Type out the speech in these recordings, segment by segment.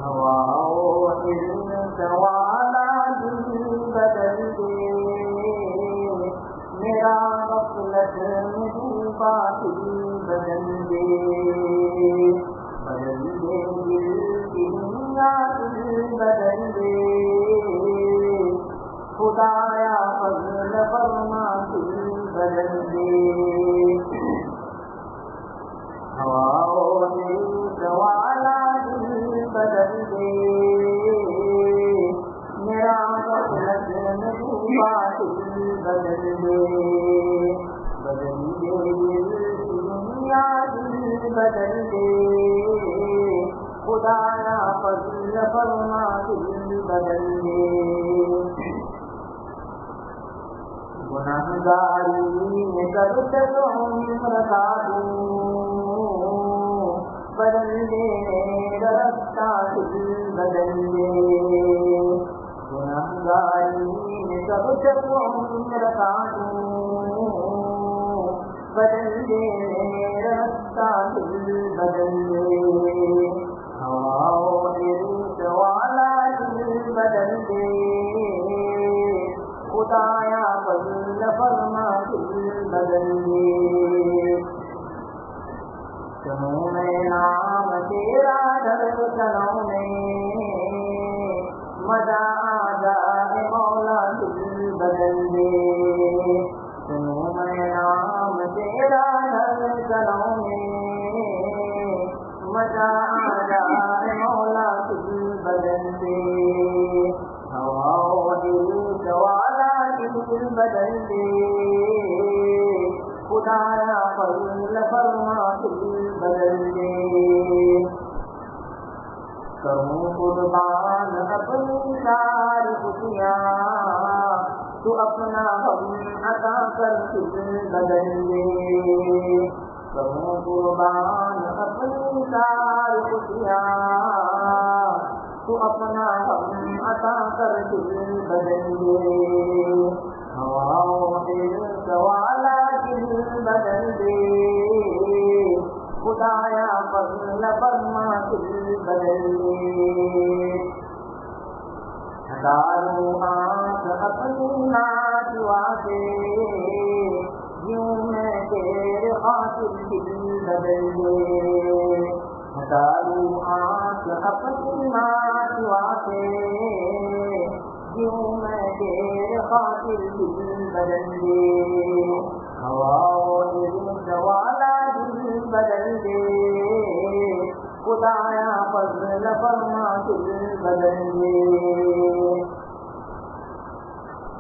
ہوا والا دل بدل دے میرا غفلت میں ڈوبا دل بدل دے بدل دے دل کی دنیا دل بدل دے خدایا فضل فرما دل بدل دے ہوا والا دل بدل دے میرا غفلت میں ڈوبا دل بدل دے بدل دے دل کی دنیا دل بدل دے خدایا فضل فرما دل بدل دے گنہگاری میں کرتے تو عمر کا بدل دے میرا رستہ دل بدل دے گنہگاری میں کرتے تو عمر کا بدل دے میرا رستہ دل بدل دے ہوا والا دل بدل دے خدایا فضل فرما دل بدل دے سنوں میں نام تیرا دھڑکنوں میں مزہ آ جائے مولا دل بدل دے سنوں میں نام تیرا دھڑکنوں میں مزہ آ جائے مولا دل بدل دے ہوا والا دل بدل دے خدایا فضل فرما دل بدل دے کروں قربان اپنی ساری خوشیاں تو اپنا غم عطا کر دل بدل دے کروں قربان اپنی ساری خوشیاں تو اپنا غم عطا کر دل بدل دے ہوا والا دل بدل دے خدایا فضل فرما دل بدل دے ہزاروں آنکھ اپنی ناجوا سے یوں میں تیرے خاطر دل بدل دے ہزاروں آنکھ اپنی ناجوا سے یوں میں تیرے خاطر دل بدل دے ہوا والا دل بدل دے خدایا فضل فرما دل بدل دے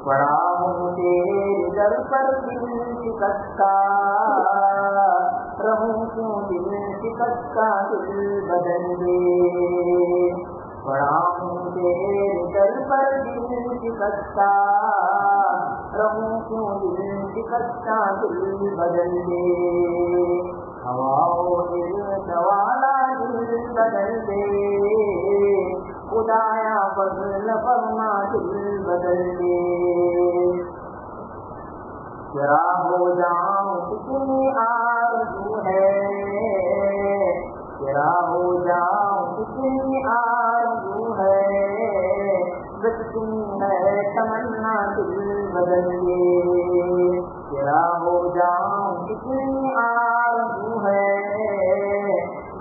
پڑا ہوں تیرے در پر دل شکستہ رہوں کیوں دل شکستہ دل بدل دے پڑا ہوں تیرے در پر دل شکستہ رہوں کیوں دل شکستہ دل بدل دے ہوا والا دل بدل دے خدایا فضل فرما دل بدل دے تیرا ہو جاؤں کتنی آرزو ہے تیرا ہو جاؤں کتنی آرزو ہے کتنی ہے تمنا دل بدل دے تیرا ہو جاؤں کتنی آرزو ہے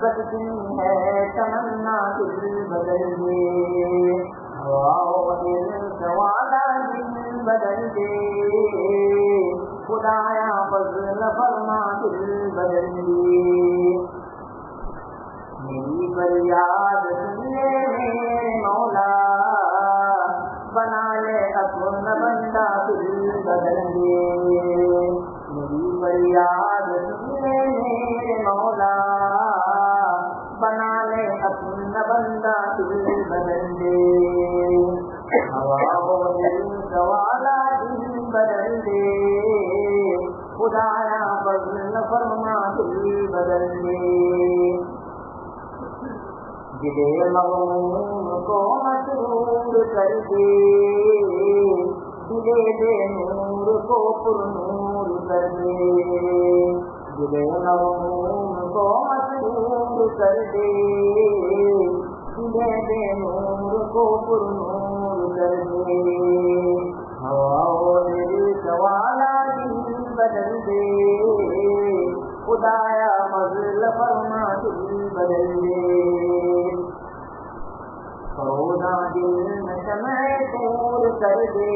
کتنی ہے تمنا دل بدل دے ہوا والا دل بدل دے خدایا فضل فرما دل بدل دے میری فریاد سن لے میرے مولا بنا لے اپنا بندہ دل بدل دے میری فریاد سن لے میرے مولا بنا لے اپنا بندہ دل بدل دے ہوا والا دل بدل دے خدایا فضل فرما دل بدل دے دل مغموم کو مسرور کر دے دل بے نور کو پر نور کر دے دل مغموم کو مسرور کر دے دلے بے نور کو پر نور کر دے ہواؤں دل سوالا دل بدل دے خدایا فضل فرما دل بدل دے فروزہ دل میں شمع طور کر دے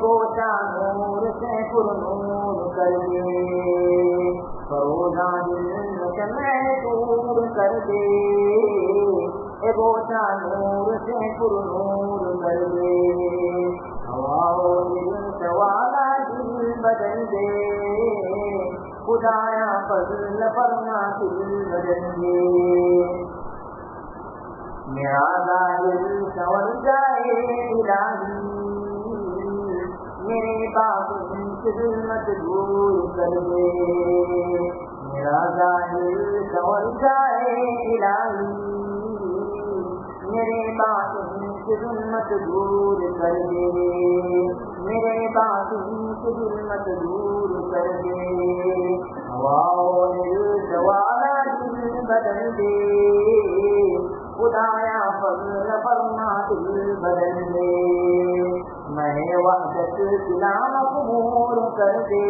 گوشہ نور سے پر نور کر دے فروزہ دل میں شمع طور کر دے گوشہ نور سے پر نور کر دے ہواؤں دل سوالا دل بدل دے خدایا فضل فرما دل بدل دے میرا ظاہر سنور جائے الہی میرے باطن کی ظلمت دور کر دے میرا ظاہر سنور جائے الہی میرے باطن کی ظلمت دور کر دے میرے باطن کی ظلمت دور کر دے ہواؤں دل سوالا دل بدل دے خدایا فضل فرما دل بدل دے میں وحدت سلا مقبول کر دے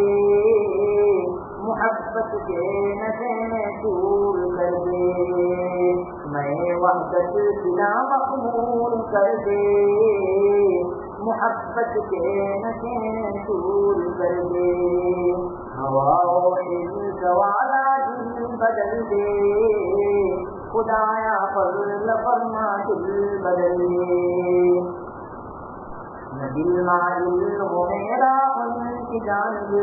محبت کے نشے میں دور کر دے میں وحدت سلا مقبول کر دے محبت کے نشے میں دور کر دے ہواؤں دل سوالا دل بدل دے خدایا فضل فرما دل بدل دے نہ دل معلوم ہو میرا ان کی جانب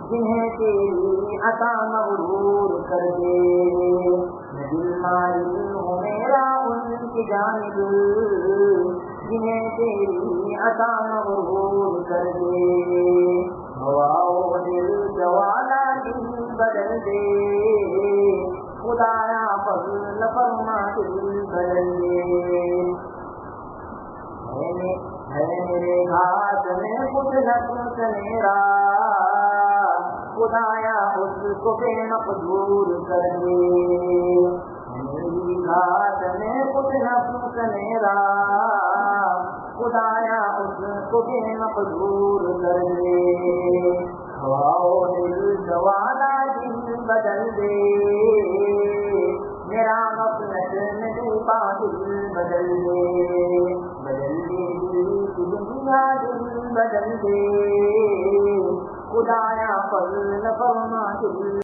جنہیں تیری عطا مغرور کر دے نہ دل معلوم ہو میرا ان کی جانب جنہیں تیری عطا مغرور کر دے ہواؤں دل سوالا دل بدل دے خدایا فضل فرما دل بدل دے ہے میرے ہاتھ میں کچھ نہ کچھ میرا خدایا اس کو بے مقدور کر دے میری ہاتھ میں کچھ نہ کچھ میرا خدایا اس کو بے مقدور کر دے ہواؤں دل سوالا دل بدل دے میرا غفلت میں ڈوبا دل بدل دے بدل دے دل کی دنیا دل بدل دے خدایا فضل فرما دل